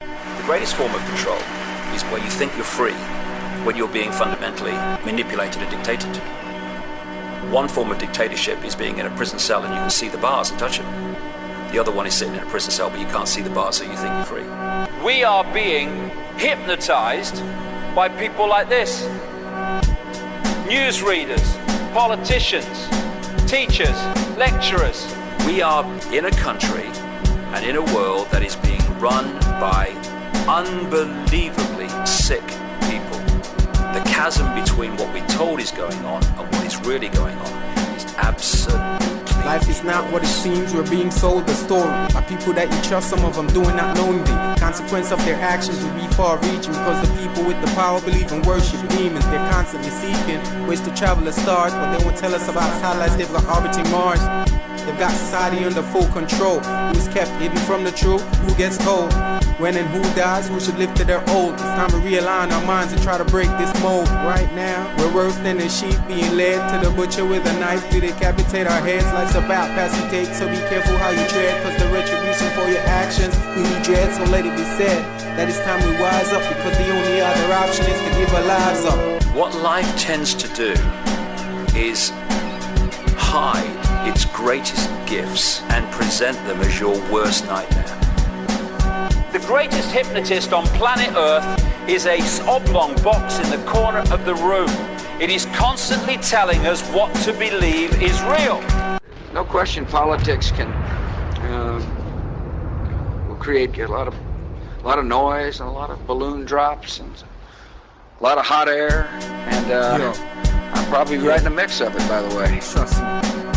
The greatest form of control is where you think you're free when you're being fundamentally manipulated and dictated to. One form of dictatorship is being in a prison cell and you can see the bars and touch them. The other one is sitting in a prison cell but you can't see the bars, so you think you're free. We are being hypnotized by people like this. Newsreaders, politicians, teachers, lecturers. We are in a country and in a world that is being run by unbelievably sick people. The chasm between what we're told is going on and what is really going on is absolutely... Life is not what it seems, we're being sold a story by people that you trust, some of them doing not knowingly. Consequence of their actions will be far-reaching because the people with the power believe in worship demons. They're constantly seeking ways to travel the stars, but they won't tell us about satellites they've got orbiting Mars. They've got society under full control. Who's kept hidden from the truth? Who gets told? When and who dies? Who should live to their old? It's time to realign our minds and try to break this mold. Right now, we're worse than a sheep being led to the butcher with a knife to decapitate our heads. Life's about pass and take, so be careful how you tread, cause the retribution for your actions we need dread. So let it be said that it's time we wise up, because the only other option is to give our lives up. What life tends to do is hide its greatest gifts and present them as your worst nightmare. The greatest hypnotist on planet Earth is a oblong box in the corner of the room. It is constantly telling us what to believe is real. No question, politics will create a lot of noise and a lot of balloon drops and a lot of hot air, and I'm probably right in the mix of it, by the way. Trust me.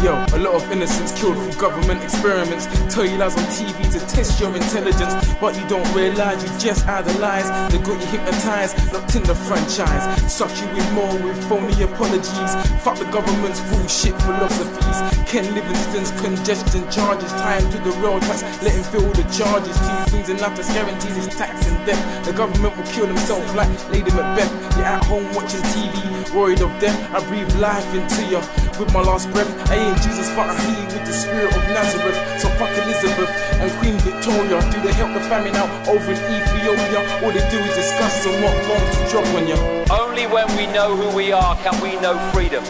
Yo, a lot of innocents killed through government experiments. Tell you lies on TV to test your intelligence, but you don't realize you just idolize. They got you hypnotized, locked in the franchise. Suck you in more with phony apologies. Fuck the government's bullshit philosophies. Ken Livingston's congestion charges, tie him to the rail tracks, let him feel the charges. Two things in life that's guaranteed is tax and death. The government will kill himself like Lady Macbeth. You're at home watching TV, worried of death. I breathe life into you with my last breath. I ain't Jesus, but I heal with the spirit of Nazareth. So fuck Elizabeth and Queen Victoria. Do they help the famine out over in Ethiopia? All they do is discuss on what bombs to drop on you. Only when we know who we are can we know freedom.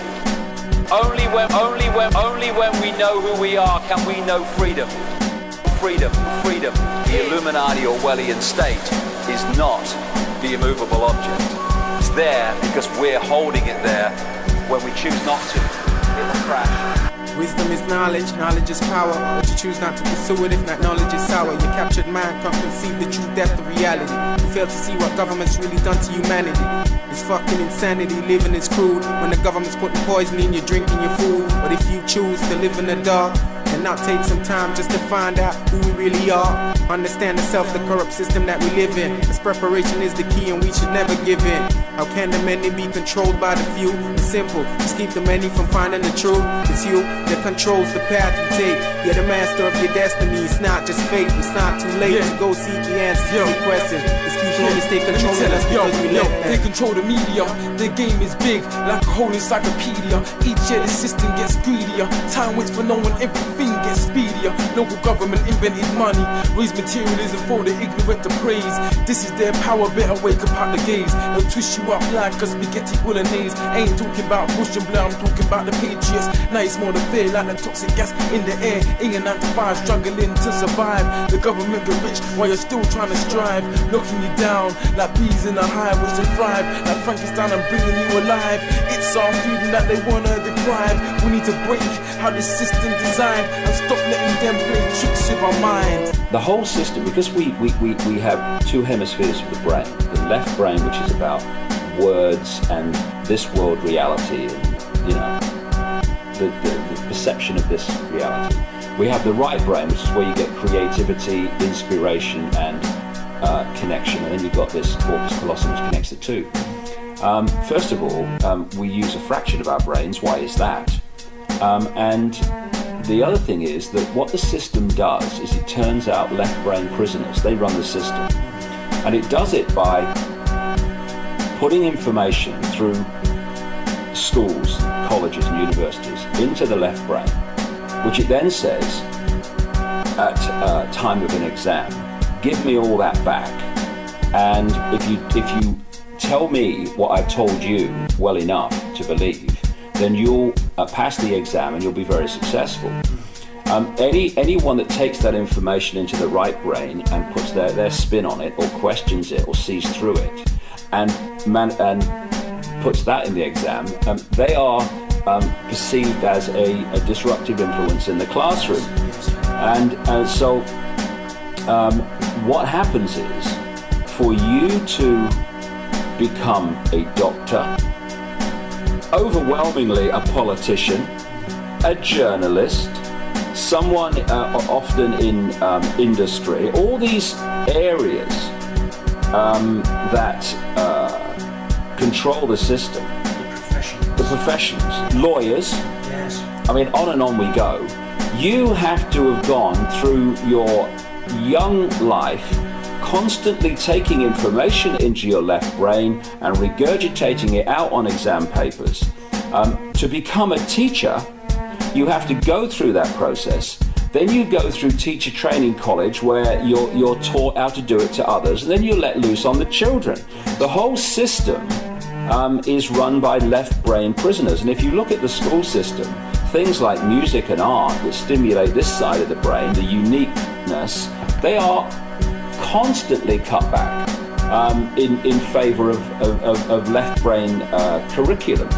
Only when we know who we are can we know freedom. Freedom. The Illuminati Orwellian state is not the immovable object. It's there because we're holding it there. When we choose not to, it will crash. Wisdom is knowledge, knowledge is power, but you choose not to pursue it if not knowledge is sour. Your captured mind can't conceive the true depth of reality. You fail to see what government's really done to humanity. It's fucking insanity, living is crude when the government's putting poison in your drink and your food. But if you choose to live in the dark and not take some time just to find out who we really are, understand the self, the corrupt system that we live in. As preparation is the key and we should never give in. How can the many be controlled by the few? It's simple, just keep the many from finding the truth. It's you that controls the path you take. You're the master of your destiny, it's not just fate. It's not too late to go seek the answers to your questions. It's people only stay controlling us because we let them. They control the media, their game is big, like a whole encyclopedia. Each year the system gets greedier. Time waits for no one, everything gets speedier. Local government invented money, raised materialism for the ignorant to praise. This is their power, better wake up out the gaze. They'll twist you up like a spaghetti bolognese. Ain't talking about Bush and Blair, I'm talking about the Patriots. Now it's more the fear, like the toxic gas in the air. In your 9 to 5, struggling to survive. The government get rich while you're still trying to strive, knocking you down like bees in a hive, which they thrive like Frankenstein and bringing you alive. It's our freedom that they wanna deprive. We need to break how this system designed and stop letting them play tricks with our minds. The whole system, because we have two hemispheres of the brain. The left brain, which is about words and this world reality and, you know, the perception of this reality. We have the right brain, which is where you get creativity, inspiration and connection, and then you've got this corpus callosum which connects the two. First of all, we use a fraction of our brains. Why is that? And the other thing is that what the system does is it turns out left brain prisoners. They run the system, and it does it by putting information through schools, colleges and universities into the left brain, which it then says at time of an exam, give me all that back. And if you tell me what I've told you well enough to believe, then you'll pass the exam and you'll be very successful. Anyone that takes that information into the right brain and puts their spin on it, or questions it, or sees through it, and puts that in the exam, they are perceived as a disruptive influence in the classroom. And so what happens is, for you to become a doctor, overwhelmingly a politician, a journalist, someone often in industry, all these areas that control the system, the professions, lawyers, yes. I mean, on and on we go. You have to have gone through your young life constantly taking information into your left brain and regurgitating it out on exam papers. To become a teacher, you have to go through that process. Then you go through teacher training college, where you're taught how to do it to others, and then you're let loose on the children. The whole system is run by left brain prisoners. And if you look at the school system, things like music and art, which stimulate this side of the brain, the uniqueness, they are constantly cut back in favor of left brain curriculums.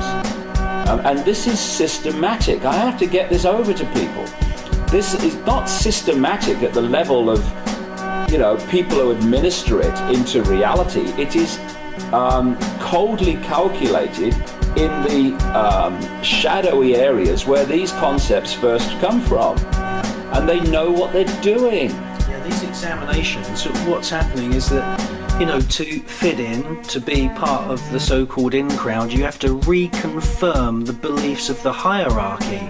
And this is systematic. I have to get this over to people. This is not systematic at the level of, people who administer it into reality. It is coldly calculated in the shadowy areas where these concepts first come from. And they know what they're doing. These examinations, what's happening is that, to fit in, to be part of the so-called in crowd, you have to reconfirm the beliefs of the hierarchy.